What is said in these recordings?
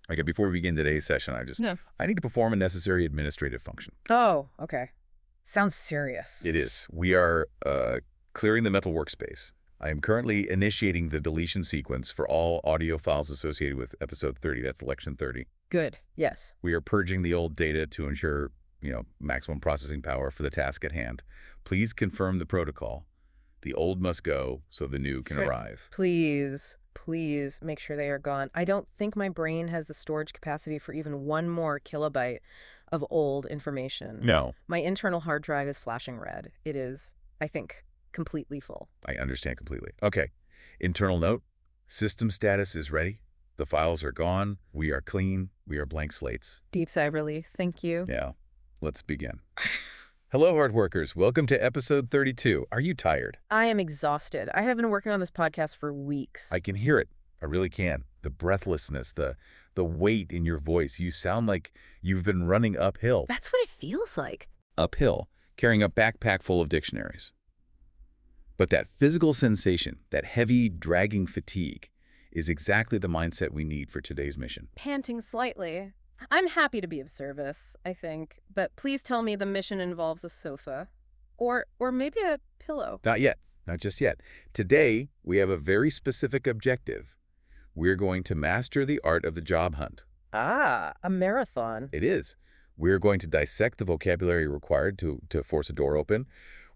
Okay, before we begin today's session, Yeah. I need to perform a necessary administrative function. Oh, okay. Sounds serious. It is. We are clearing the mental workspace. I am currently initiating the deletion sequence for all audio files associated with episode 30. That's election 30. Good. Yes. We are purging the old data to ensure, maximum processing power for the task at hand. Please confirm the protocol. The old must go so the new can arrive. Please make sure they are gone. I don't think my brain has the storage capacity for even one more kilobyte of old information. No. My internal hard drive is flashing red. It is, I think, completely full. I understand completely. Okay. Internal note. System status is ready. The files are gone. We are clean. We are blank slates. Deep sigh of relief. Thank you. Yeah. Let's begin. Hello, hard workers. Welcome to episode 32. Are you tired? I am exhausted. I have been working on this podcast for weeks. I can hear it. I really can. The breathlessness, the weight in your voice. You sound like you've been running uphill. That's what it feels like. Uphill, carrying a backpack full of dictionaries. But that physical sensation, that heavy, dragging fatigue, is exactly the mindset we need for today's mission. Panting slightly. I'm happy to be of service, I think, but please tell me the mission involves a sofa. Or maybe a pillow. Not yet. Not just yet. Today, we have a very specific objective. We're going to master the art of the job hunt. Ah, a marathon. It is. We're going to dissect the vocabulary required to force a door open.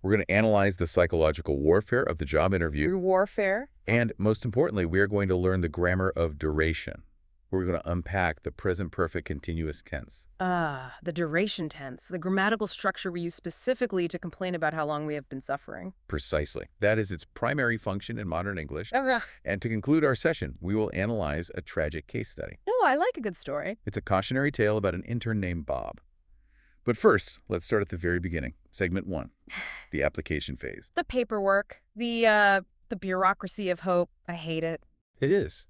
We're going to analyze the psychological warfare of the job interview. Warfare? And most importantly, we are going to learn the grammar of duration. We're going to unpack the present perfect continuous tense. Ah, the duration tense, the grammatical structure we use specifically to complain about how long we have been suffering. Precisely. That is its primary function in modern English. Oh, And to conclude our session, we will analyze a tragic case study. I like a good story. It's a cautionary tale about an intern named Bob. But first, let's start at the very beginning. Segment 1, the application phase. The paperwork, the bureaucracy of hope. I hate it. It is.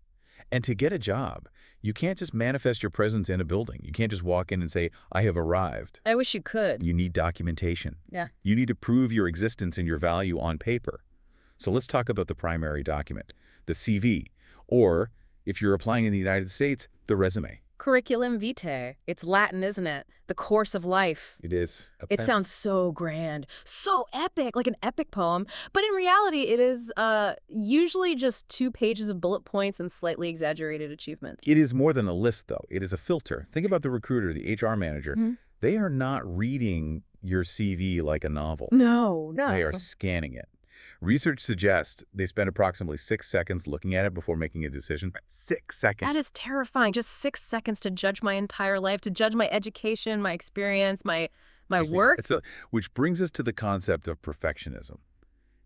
And to get a job, you can't just manifest your presence in a building. You can't just walk in and say, I have arrived. I wish you could. You need documentation. Yeah. You need to prove your existence and your value on paper. So let's talk about the primary document, the CV, or, if you're applying in the United States, the resume. Curriculum vitae. It's Latin, isn't it? The course of life. It is. It sounds so grand, so epic, like an epic poem. But in reality, it is usually just 2 pages of bullet points and slightly exaggerated achievements. It is more than a list, though. It is a filter. Think about the recruiter, the HR manager. Mm-hmm. They are not reading your CV like a novel. No. They are scanning it. Research suggests they spend approximately 6 seconds looking at it before making a decision. 6 seconds. That is terrifying. Just 6 seconds to judge my entire life, to judge my education, my experience, my work. Which brings us to the concept of perfectionism.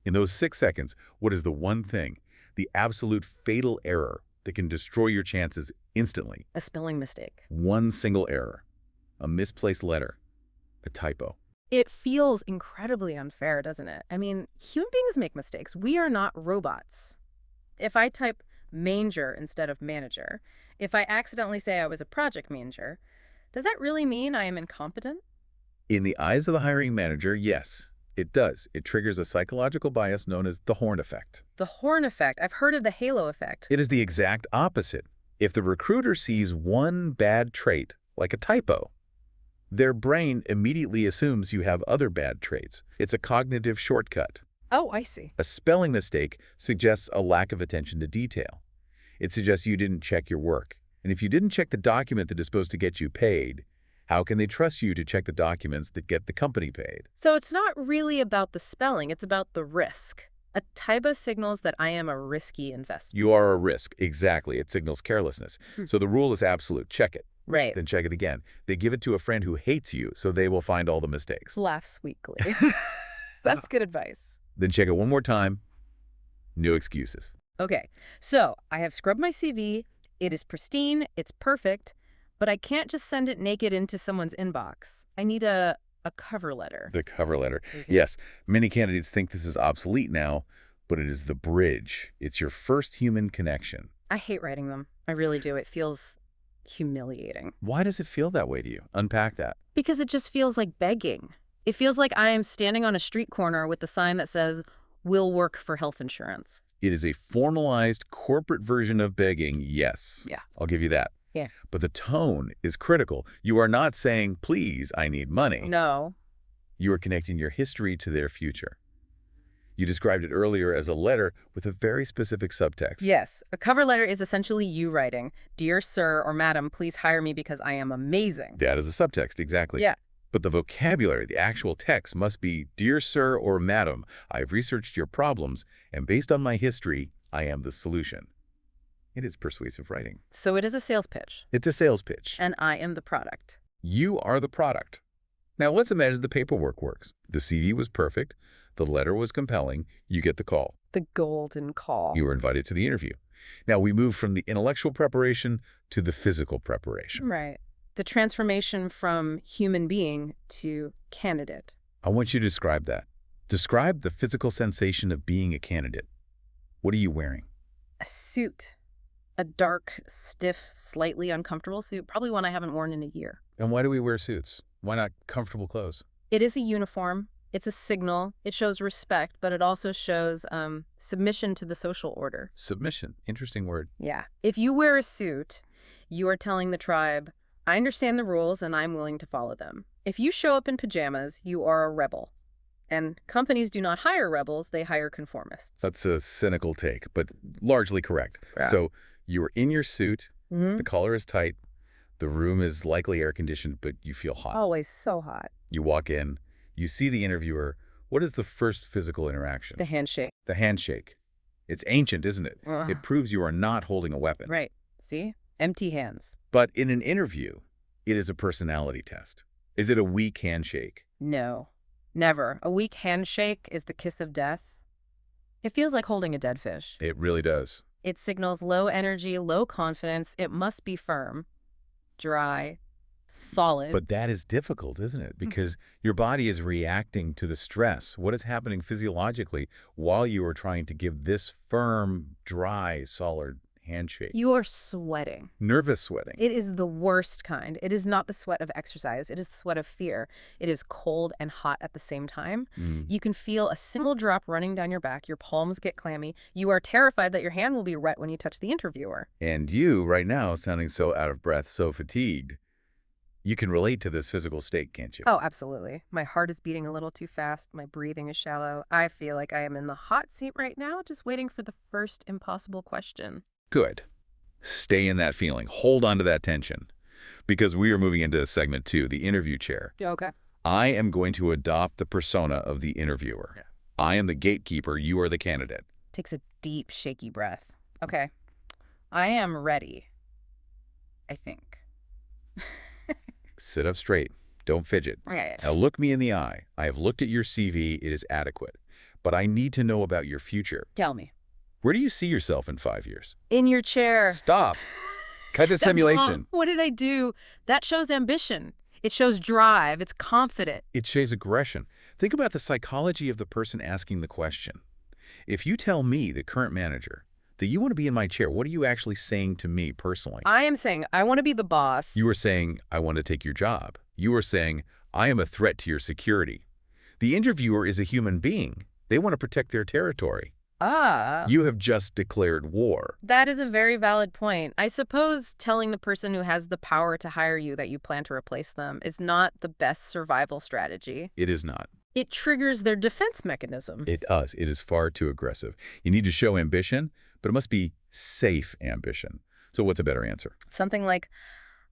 In those 6 seconds, what is the one thing, the absolute fatal error that can destroy your chances instantly? A spelling mistake. One single error. A misplaced letter. A typo. It feels incredibly unfair, doesn't it? I mean, human beings make mistakes. We are not robots. If I type manger instead of manager, if I accidentally say I was a project manager, does that really mean I am incompetent? In the eyes of the hiring manager, yes, it does. It triggers a psychological bias known as the horn effect. The horn effect. I've heard of the halo effect. It is the exact opposite. If the recruiter sees one bad trait, like a typo, their brain immediately assumes you have other bad traits. It's a cognitive shortcut. Oh, I see. A spelling mistake suggests a lack of attention to detail. It suggests you didn't check your work. And if you didn't check the document that is supposed to get you paid, how can they trust you to check the documents that get the company paid? So it's not really about the spelling, it's about the risk. A typo signals that I am a risky investment. You are a risk. Exactly. It signals carelessness. So the rule is absolute. Check it. Right. Then check it again. They give it to a friend who hates you, so they will find all the mistakes. Laughs weakly. That's good advice. Then check it one more time. No excuses. Okay, so I have scrubbed my CV. It is pristine. It's perfect. But I can't just send it naked into someone's inbox. I need a cover letter. The cover letter. Mm-hmm. Yes, many candidates think this is obsolete now, but it is the bridge. It's your first human connection. I hate writing them. I really do. It feels humiliating. Why does it feel that way to you? Unpack that. Because it just feels like begging. It feels like I am standing on a street corner with the sign that says, "Will work for health insurance." It is a formalized corporate version of begging, yes. Yeah. I'll give you that. Yeah. But the tone is critical. You are not saying, please, I need money. No. You are connecting your history to their future. You described it earlier as a letter with a very specific subtext. Yes. A cover letter is essentially you writing, "Dear sir or madam, please hire me because I am amazing." That is a subtext, exactly. Yeah. But the vocabulary, the actual text must be, Dear Sir or Madam, I have researched your problems, and based on my history, I am the solution. It is persuasive writing. So it is a sales pitch. It's a sales pitch. And I am the product. You are the product. Now let's imagine the paperwork works. The CV was perfect. The letter was compelling. You get the call. The golden call. You were invited to the interview. Now we move from the intellectual preparation to the physical preparation. Right. The transformation from human being to candidate. I want you to describe that. Describe the physical sensation of being a candidate. What are you wearing? A suit. A dark, stiff, slightly uncomfortable suit, probably one I haven't worn in a year. And why do we wear suits? Why not comfortable clothes? It is a uniform. It's a signal. It shows respect, but it also shows submission to the social order. Submission. Interesting word. Yeah. If you wear a suit, you are telling the tribe, I understand the rules and I'm willing to follow them. If you show up in pajamas, you are a rebel. And companies do not hire rebels, they hire conformists. That's a cynical take, but largely correct. Yeah. So you're in your suit, Mhm. the collar is tight, the room is likely air-conditioned, but you feel hot. Always so hot. You walk in, you see the interviewer. What is the first physical interaction? The handshake. The handshake. It's ancient, isn't it? Ugh. It proves you are not holding a weapon. Right. See? Empty hands. But in an interview, it is a personality test. Is it a weak handshake? No. Never. A weak handshake is the kiss of death. It feels like holding a dead fish. It really does. It signals low energy, low confidence. It must be firm, dry, solid. But that is difficult, isn't it? Because your body is reacting to the stress. What is happening physiologically while you are trying to give this firm, dry, solid handshake? You are sweating. Nervous sweating. It is the worst kind. It is not the sweat of exercise. It is the sweat of fear. It is cold and hot at the same time. You can feel a single drop running down your back. Your palms get clammy. You are terrified that your hand will be wet when you touch the interviewer. And you, right now, sounding so out of breath, so fatigued, you can relate to this physical state, can't you? Oh, absolutely. My heart is beating a little too fast. My breathing is shallow. I feel like I am in the hot seat right now, just waiting for the first impossible question. Good. Stay in that feeling. Hold on to that tension. Because we are moving into segment 2, the interview chair. Okay. I am going to adopt the persona of the interviewer. Yeah. I am the gatekeeper. You are the candidate. Takes a deep, shaky breath. Okay. I am ready. I think. Sit up straight. Don't fidget. Okay. Now look me in the eye. I have looked at your CV. It is adequate. But I need to know about your future. Tell me. Where do you see yourself in 5 years? In your chair. Stop. Cut the That's simulation. wrong. What did I do? That shows ambition. It shows drive. It's confident. It shows aggression. Think about the psychology of the person asking the question. If you tell me, the current manager, that you want to be in my chair, what are you actually saying to me personally? I am saying I want to be the boss. You are saying, I want to take your job. You are saying, I am a threat to your security. The interviewer is a human being. They want to protect their territory. You have just declared war. That is a very valid point. I suppose telling the person who has the power to hire you that you plan to replace them is not the best survival strategy. It is not. It triggers their defense mechanisms. It does. It is far too aggressive. You need to show ambition, but it must be safe ambition. So what's a better answer? Something like,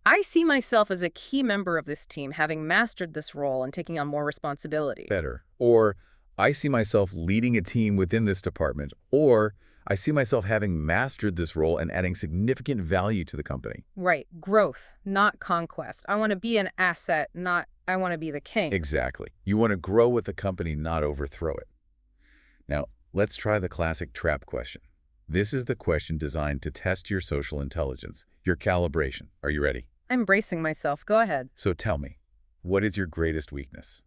I see myself as a key member of this team, having mastered this role and taking on more responsibility. Better. Or, I see myself leading a team within this department. Or, I see myself having mastered this role and adding significant value to the company. Right. Growth, not conquest. I want to be an asset, not I want to be the king. Exactly. You want to grow with the company, not overthrow it. Now, let's try the classic trap question. This is the question designed to test your social intelligence, your calibration. Are you ready? I'm bracing myself. Go ahead. So tell me, what is your greatest weakness?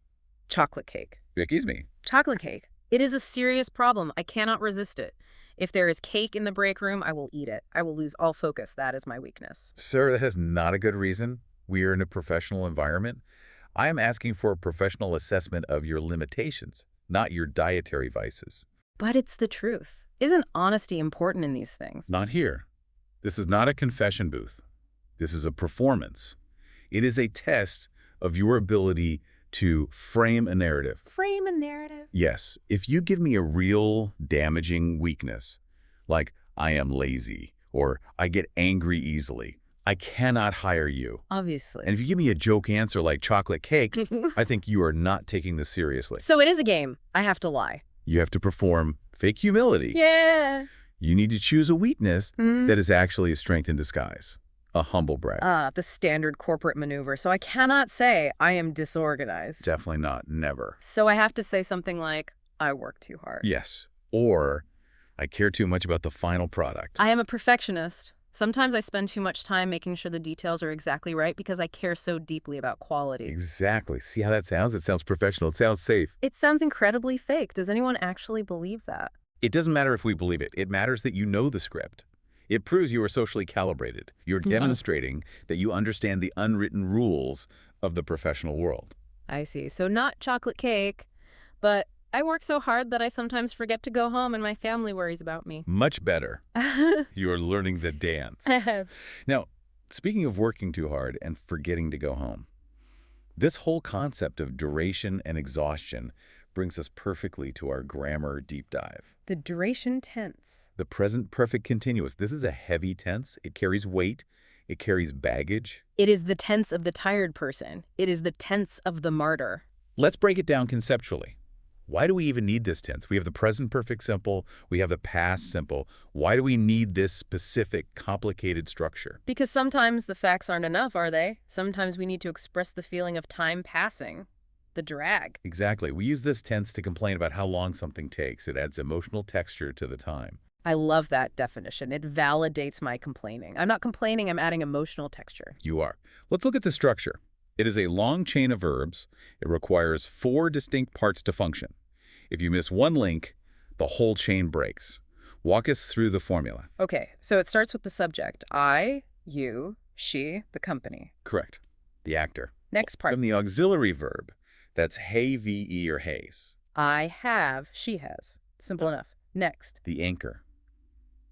Chocolate cake. Excuse me. Chocolate cake. It is a serious problem. I cannot resist it. If there is cake in the break room, I will eat it. I will lose all focus. That is my weakness. Sir, that is not a good reason. We are in a professional environment. I am asking for a professional assessment of your limitations, not your dietary vices. But it's the truth. Isn't honesty important in these things? Not here. This is not a confession booth. This is a performance. It is a test of your ability to frame a narrative. Frame a narrative? Yes, if you give me a real damaging weakness, like I am lazy or I get angry easily, I cannot hire you. Obviously. And if you give me a joke answer like chocolate cake, I think you are not taking this seriously. So it is a game. I have to lie. You have to perform fake humility. Yeah. You need to choose a weakness that is actually a strength in disguise, a humble brag. The standard corporate maneuver. So I cannot say I am disorganized. Definitely not. Never. So I have to say something like, I work too hard. Yes. Or I care too much about the final product. I am a perfectionist. Sometimes I spend too much time making sure the details are exactly right because I care so deeply about quality. Exactly. See how that sounds? It sounds professional. It sounds safe. It sounds incredibly fake. Does anyone actually believe that? It doesn't matter if we believe it. It matters that you know the script. It proves you are socially calibrated. You're demonstrating that you understand the unwritten rules of the professional world. I see. So not chocolate cake, but I work so hard that I sometimes forget to go home and my family worries about me. Much better. You are learning the dance. Now, speaking of working too hard and forgetting to go home, this whole concept of duration and exhaustion brings us perfectly to our grammar deep dive. The duration tense. The present perfect continuous. This is a heavy tense. It carries weight. It carries baggage. It is the tense of the tired person. It is the tense of the martyr. Let's break it down conceptually. Why do we even need this tense? We have the present perfect simple. We have the past simple. Why do we need this specific, complicated structure? Because sometimes the facts aren't enough, are they? Sometimes we need to express the feeling of time passing. The drag. Exactly. We use this tense to complain about how long something takes. It adds emotional texture to the time. I love that definition. It validates my complaining. I'm not complaining, I'm adding emotional texture. You are. Let's look at the structure. It is a long chain of verbs. It requires 4 distinct parts to function. If you miss one link, the whole chain breaks. Walk us through the formula. Okay, so it starts with the subject. I, you, she, the company. Correct. The actor. Next part. From the auxiliary verb, that's hey, ve, or haze. I have, she has. Simple enough. Next. The anchor.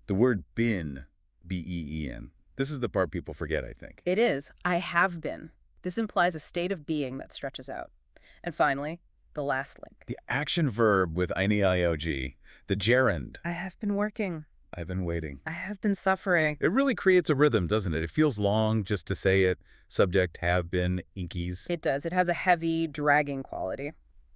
The word been, B-E-E-N. This is the part people forget, I think. It is. I have been. This implies a state of being that stretches out. And finally, the last link. The action verb with INEIOG, the gerund. I have been working. I've been waiting. I have been suffering. It really creates a rhythm, doesn't it? It feels long just to say it. Subject, have been, inkies. It does. It has a heavy, dragging quality.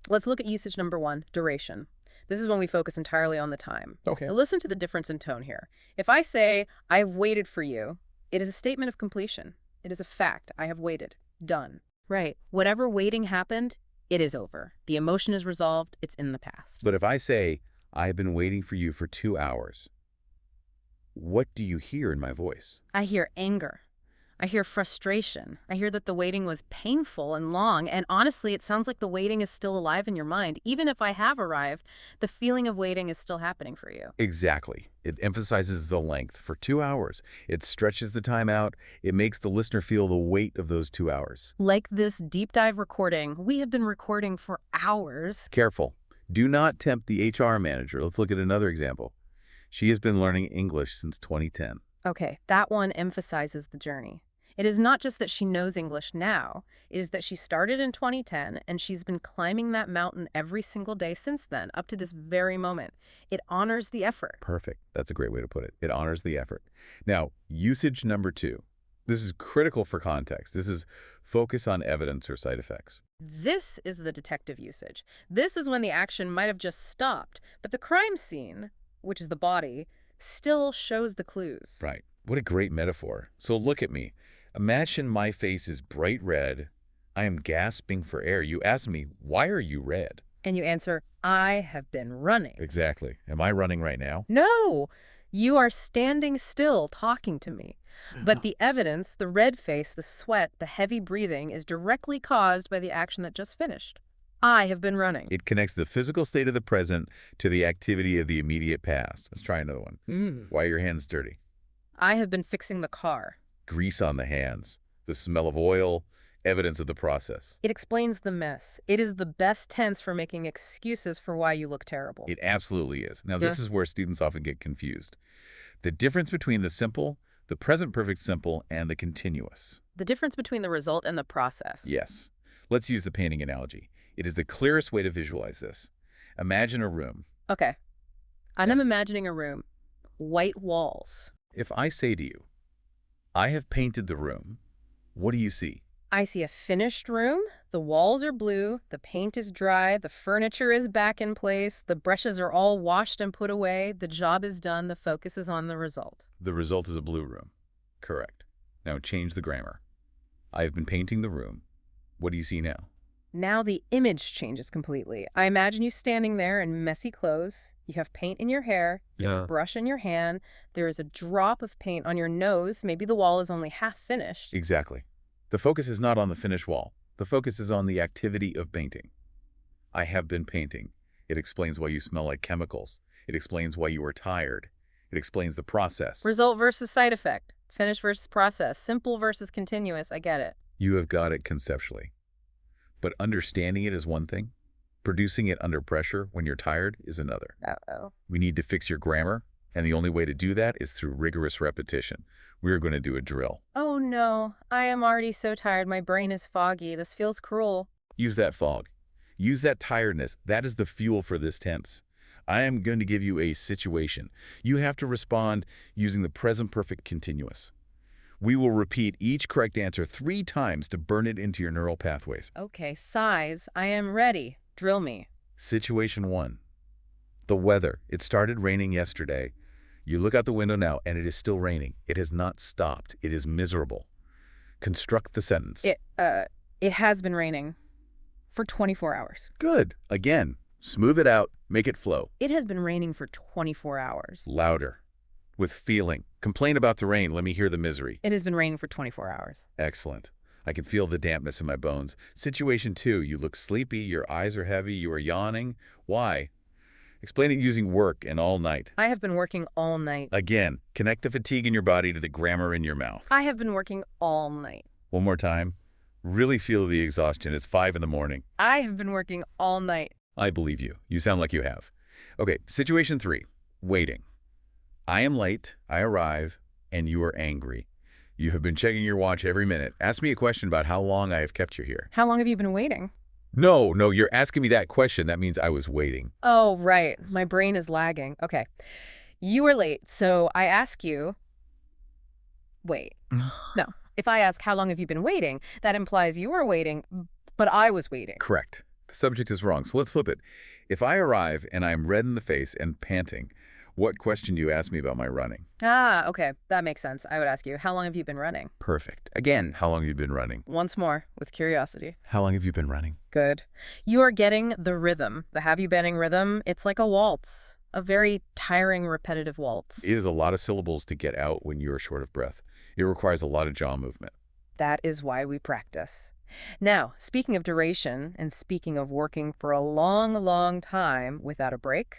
Let's look at usage number 1, duration. This is when we focus entirely on the time. Okay. Now listen to the difference in tone here. If I say, I have waited for you, it is a statement of completion. It is a fact. I have waited. Done. Right. Whatever waiting happened, it is over. The emotion is resolved. It's in the past. But if I say, I've been waiting for you for 2 hours, what do you hear in my voice? I hear anger. I hear frustration. I hear that the waiting was painful and long, and honestly, it sounds like the waiting is still alive in your mind. Even if I have arrived, the feeling of waiting is still happening for you. Exactly. It emphasizes the length. For 2 hours, it stretches the time out. It makes the listener feel the weight of those 2 hours. Like this deep dive recording, we have been recording for hours. Careful. Do not tempt the HR manager. Let's look at another example. She has been learning English since 2010. Okay, that one emphasizes the journey. It is not just that she knows English now, it is that she started in 2010 and she's been climbing that mountain every single day since then, up to this very moment. It honors the effort. Perfect. That's a great way to put it. It honors the effort. Now, usage number 2. This is critical for context. This is focus on evidence or side effects. This is the detective usage. This is when the action might have just stopped, but the crime scene, which is the body, still shows the clues. Right. What a great metaphor. So look at me. Imagine my face is bright red. I am gasping for air. You ask me, why are you red? And you answer, I have been running. Exactly. Am I running right now? No, you are standing still talking to me. But the evidence, the red face, the sweat, the heavy breathing is directly caused by the action that just finished. I have been running. It connects the physical state of the present to the activity of the immediate past. Let's try another one. Why are your hands dirty? I have been fixing the car. Grease on the hands, the smell of oil, evidence of the process. It explains the mess. It is the best tense for making excuses for why you look terrible. It absolutely is. Now, this is where students often get confused. The difference between the simple, The present perfect simple and the continuous. The difference between the result and the process. Yes. Let's use the painting analogy. It is the clearest way to visualize this. Imagine a room. Okay. And Yeah. I'm imagining a room. White walls. If I say to you, I have painted the room, what do you see? I see a finished room. The walls are blue. The paint is dry. The furniture is back in place. The brushes are all washed and put away. The job is done. The focus is on the result. The result is a blue room. Correct. Now change the grammar. I have been painting the room. What do you see now? Now the image changes completely. I imagine you standing there in messy clothes. You have paint in your hair. You have a brush in your hand. There is a drop of paint on your nose. Maybe the wall is only half finished. Exactly. The focus is not on the finished wall. The focus is on the activity of painting. I have been painting. It explains why you smell like chemicals. It explains why you are tired. It explains the process. Result versus side effect. Finish versus process. Simple versus continuous. I get it. You have got it conceptually. But understanding it is one thing. Producing it under pressure when you're tired is another. Uh-oh. We need to fix your grammar, and the only way to do that is through rigorous repetition. We're going to do a drill. Oh no, I am already so tired. My brain is foggy. This feels cruel. Use that fog. Use that tiredness. That is the fuel for this tense. I am going to give you a situation. You have to respond using the present perfect continuous. We will repeat each correct answer 3 times to burn it into your neural pathways. Okay, size. I am ready. Drill me. Situation 1. The weather. It started raining yesterday. You look out the window now, and it is still raining. It has not stopped. It is miserable. Construct the sentence. It has been raining for 24 hours. Good. Again, smooth it out. Make it flow. It has been raining for 24 hours. Louder. With feeling. Complain about the rain. Let me hear the misery. It has been raining for 24 hours. Excellent. I can feel the dampness in my bones. Situation 2. You look sleepy. Your eyes are heavy. You are yawning. Why? Explain it using work and all night. I have been working all night. Again, connect the fatigue in your body to the grammar in your mouth. I have been working all night. One more time. Really feel the exhaustion. It's 5 in the morning. I have been working all night. I believe you. You sound like you have. Okay, situation 3. Waiting. I am late. I arrive, and you are angry. You have been checking your watch every minute. Ask me a question about how long I have kept you here. How long have you been waiting? No, you're asking me that question. That means I was waiting. Oh, right. My brain is lagging. Okay. You were late, so I ask you... Wait. No. If I ask how long have you been waiting, that implies you were waiting, but I was waiting. Correct. The subject is wrong, so let's flip it. If I arrive and I am red in the face and panting, what question do you ask me about my running? Ah, okay. That makes sense. I would ask you, how long have you been running? Perfect. Again, how long have you been running? Once more, with curiosity. How long have you been running? Good. You are getting the rhythm. The have you beening rhythm. It's like a waltz. A very tiring, repetitive waltz. It is a lot of syllables to get out when you are short of breath. It requires a lot of jaw movement. That is why we practice. Now, speaking of duration, and speaking of working for a long, long time without a break,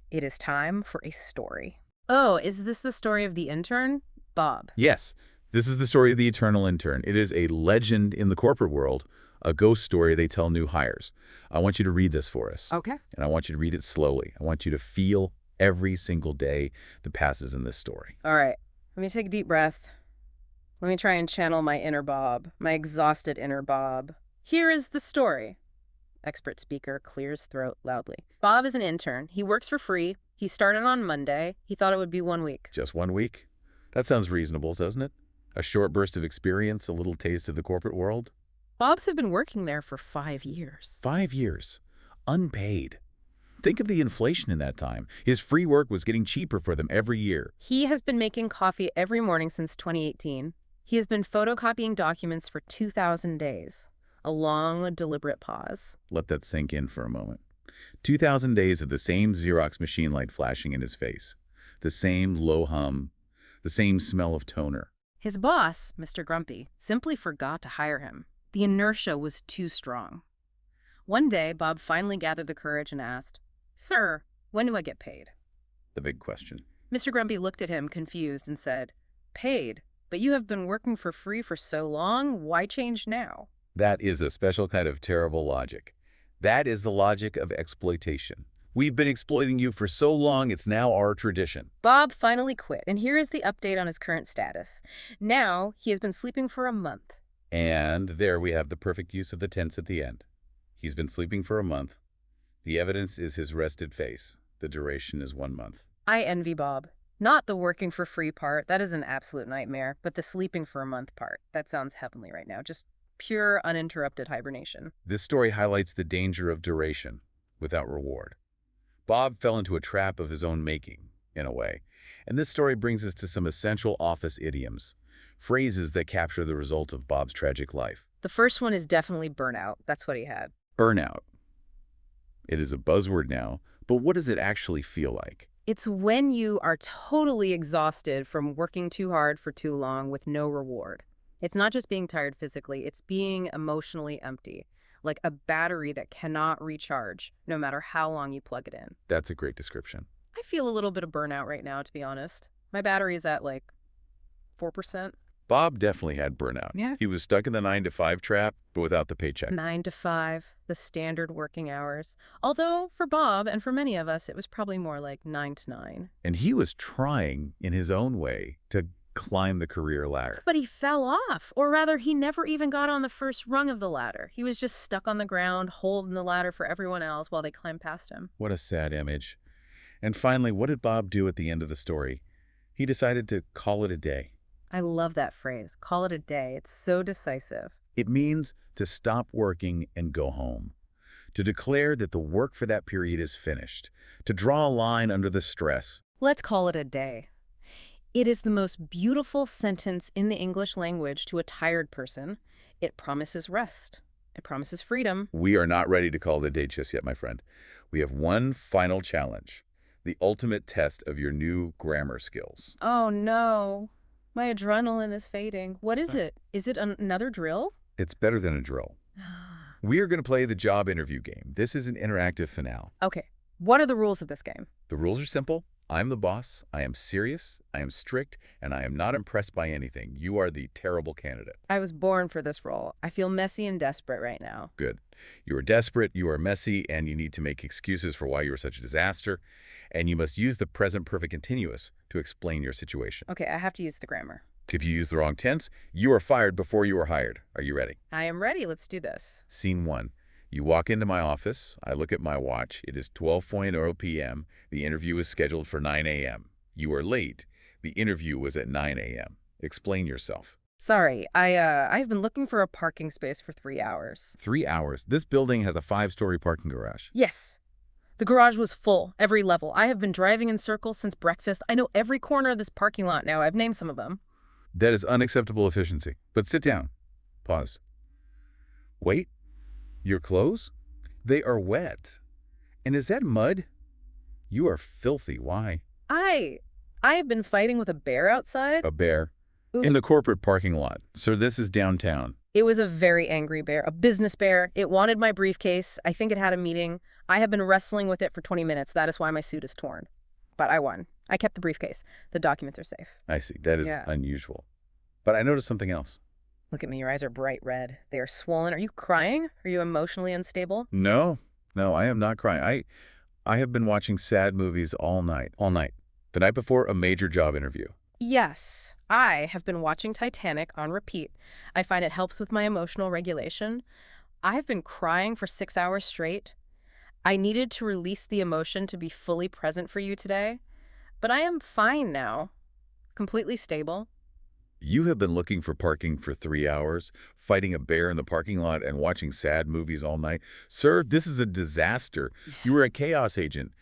it is time for a story. Oh, is this the story of the intern? Bob. Yes, this is the story of the eternal intern. It is a legend in the corporate world, a ghost story they tell new hires. I want you to read this for us. Okay. And I want you to read it slowly. I want you to feel every single day that passes in this story. All right. Let me take a deep breath. Let me try and channel my inner Bob, my exhausted inner Bob. Here is the story. Expert speaker clears throat loudly. Bob is an intern. He works for free. He started on Monday. He thought it would be 1 week. Just 1 week? That sounds reasonable, doesn't it? A short burst of experience, a little taste of the corporate world? Bob's have been working there for 5 years. 5 years. Unpaid. Think of the inflation in that time. His free work was getting cheaper for them every year. He has been making coffee every morning since 2018. He has been photocopying documents for 2,000 days. A long, deliberate pause. Let that sink in for a moment. 2,000 days of the same Xerox machine light flashing in his face. The same low hum. The same smell of toner. His boss, Mr. Grumpy, simply forgot to hire him. The inertia was too strong. One day, Bob finally gathered the courage and asked, "Sir, when do I get paid?" The big question. Mr. Grumpy looked at him, confused, and said, "Paid? But you have been working for free for so long. Why change now?" That is a special kind of terrible logic. That is the logic of exploitation. We've been exploiting you for so long, it's now our tradition. Bob finally quit, and here is the update on his current status. Now, he has been sleeping for a month. And there we have the perfect use of the tense at the end. He's been sleeping for a month. The evidence is his rested face. The duration is 1 month. I envy Bob. Not the working for free part, that is an absolute nightmare, but the sleeping for a month part. That sounds heavenly right now, just pure uninterrupted hibernation. This story highlights the danger of duration without reward. Bob fell into a trap of his own making, in a way. And this story brings us to some essential office idioms, phrases that capture the result of Bob's tragic life. The first one is definitely burnout. That's what he had. Burnout. It is a buzzword now, but what does it actually feel like? It's when you are totally exhausted from working too hard for too long with no reward. It's not just being tired physically, it's being emotionally empty, like a battery that cannot recharge, no matter how long you plug it in. That's a great description. I feel a little bit of burnout right now, to be honest. My battery is at like 4%. Bob definitely had burnout. Yeah. He was stuck in the 9-to-5 trap, but without the paycheck. 9 to 5, the standard working hours. Although for Bob and for many of us, it was probably more like 9 to 9. And he was trying, in his own way, to climb the career ladder. But he fell off, or rather, he never even got on the first rung of the ladder. He was just stuck on the ground, holding the ladder for everyone else while they climbed past him. What a sad image. And finally, what did Bob do at the end of the story? He decided to call it a day. I love that phrase, call it a day. It's so decisive. It means to stop working and go home, to declare that the work for that period is finished, to draw a line under the stress. Let's call it a day. It is the most beautiful sentence in the English language to a tired person. It promises rest. It promises freedom. We are not ready to call it a day just yet, my friend. We have one final challenge, the ultimate test of your new grammar skills. Oh no, my adrenaline is fading. What is it? Is it another drill? It's better than a drill. We are going to play the job interview game. This is an interactive finale. Okay, what are the rules of this game? The rules are simple. I'm the boss. I am serious. I am strict. And I am not impressed by anything. You are the terrible candidate. I was born for this role. I feel messy and desperate right now. Good. You are desperate, you are messy, and you need to make excuses for why you are such a disaster. And you must use the present perfect continuous to explain your situation. Okay, I have to use the grammar. If you use the wrong tense, you are fired before you are hired. Are you ready? I am ready. Let's do this. Scene 1. You walk into my office. I look at my watch. It is 12:00 p.m. The interview is scheduled for 9 a.m. You are late. The interview was at 9 a.m. Explain yourself. Sorry, I've been looking for a parking space for 3 hours. 3 hours. This building has a 5-story parking garage. Yes. The garage was full, every level. I have been driving in circles since breakfast. I know every corner of this parking lot now. I've named some of them. That is unacceptable efficiency. But sit down. Pause. Wait. Your clothes? They are wet. And is that mud? You are filthy. Why? I have been fighting with a bear outside. A bear? Ooh. In the corporate parking lot. Sir, this is downtown. It was a very angry bear, a business bear. It wanted my briefcase. I think it had a meeting. I have been wrestling with it for 20 minutes. That is why my suit is torn. But I won. I kept the briefcase. The documents are safe. I see. That is unusual. But I noticed something else. Look at me. Your eyes are bright red. They are swollen. Are you crying? Are you emotionally unstable? No, I am not crying. I have been watching sad movies all night. All night. The night before a major job interview. Yes, I have been watching Titanic on repeat. I find it helps with my emotional regulation. I have been crying for 6 hours straight. I needed to release the emotion to be fully present for you today. But I am fine now. Completely stable. You have been looking for parking for 3 hours, fighting a bear in the parking lot, and watching sad movies all night. Sir, this is a disaster. You are a chaos agent.